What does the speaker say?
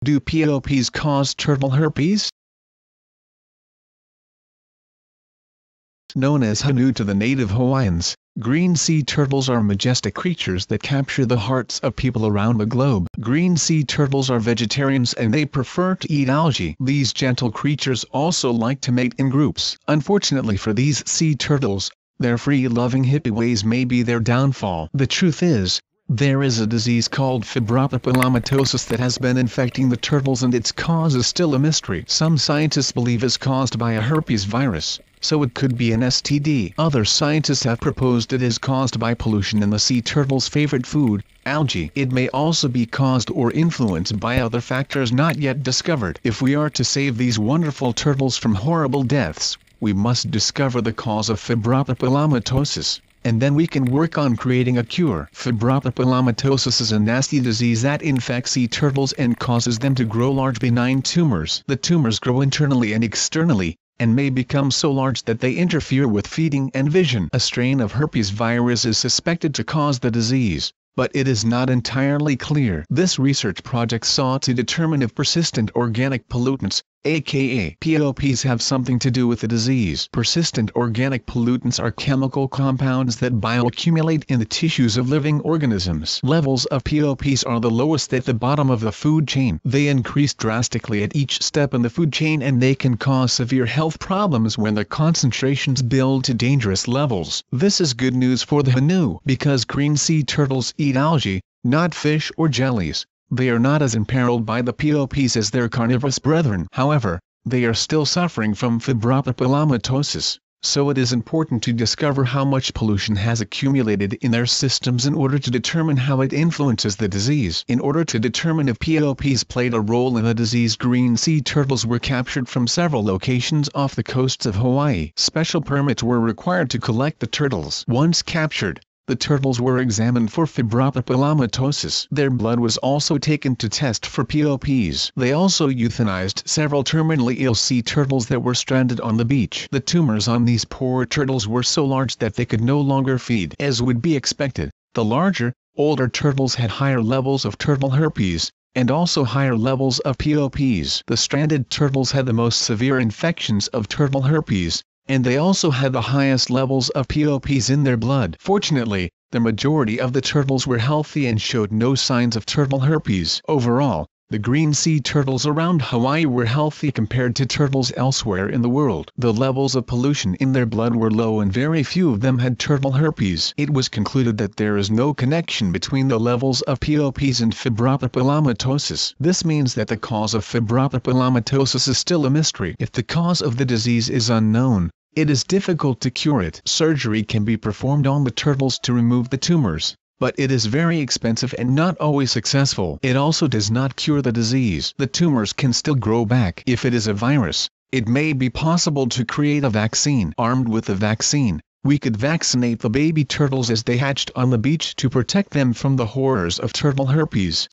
Do POPs cause turtle herpes? Known as Honu to the native Hawaiians, green sea turtles are majestic creatures that capture the hearts of people around the globe. Green sea turtles are vegetarians and they prefer to eat algae. These gentle creatures also like to mate in groups. Unfortunately for these sea turtles, their free-loving hippie ways may be their downfall. The truth is, there is a disease called Fibropapillomatosis that has been infecting the turtles and its cause is still a mystery. Some scientists believe it's caused by a herpes virus, so it could be an STD. Other scientists have proposed it is caused by pollution in the sea turtle's favorite food, algae. It may also be caused or influenced by other factors not yet discovered. If we are to save these wonderful turtles from horrible deaths, we must discover the cause of Fibropapillomatosis, and then we can work on creating a cure. Fibropapillomatosis is a nasty disease that infects sea turtles and causes them to grow large benign tumors. The tumors grow internally and externally, and may become so large that they interfere with feeding and vision. A strain of herpes virus is suspected to cause the disease, but it is not entirely clear. This research project sought to determine if persistent organic pollutants, aka POPs, have something to do with the disease. Persistent organic pollutants are chemical compounds that bioaccumulate in the tissues of living organisms. Levels of POPs are the lowest at the bottom of the food chain. They increase drastically at each step in the food chain and they can cause severe health problems when the concentrations build to dangerous levels. This is good news for the Honu, because green sea turtles eat algae, not fish or jellies. They are not as imperiled by the POPs as their carnivorous brethren. However, they are still suffering from Fibropapillomatosis, so it is important to discover how much pollution has accumulated in their systems in order to determine how it influences the disease. In order to determine if POPs played a role in the disease, green sea turtles were captured from several locations off the coasts of Hawaii. Special permits were required to collect the turtles. Once captured, the turtles were examined for Fibropapillomatosis. Their blood was also taken to test for POPs. They also euthanized several terminally ill sea turtles that were stranded on the beach. The tumors on these poor turtles were so large that they could no longer feed. As would be expected, the larger, older turtles had higher levels of turtle herpes, and also higher levels of POPs. The stranded turtles had the most severe infections of turtle herpes, and they also had the highest levels of POPs in their blood. Fortunately, the majority of the turtles were healthy and showed no signs of turtle herpes. Overall, the green sea turtles around Hawaii were healthy compared to turtles elsewhere in the world. The levels of pollution in their blood were low and very few of them had turtle herpes. It was concluded that there is no connection between the levels of POPs and Fibropapillomatosis. This means that the cause of Fibropapillomatosis is still a mystery. If the cause of the disease is unknown, it is difficult to cure it. Surgery can be performed on the turtles to remove the tumors, but it is very expensive and not always successful. It also does not cure the disease. The tumors can still grow back. If it is a virus, it may be possible to create a vaccine. Armed with the vaccine, we could vaccinate the baby turtles as they hatched on the beach to protect them from the horrors of turtle herpes.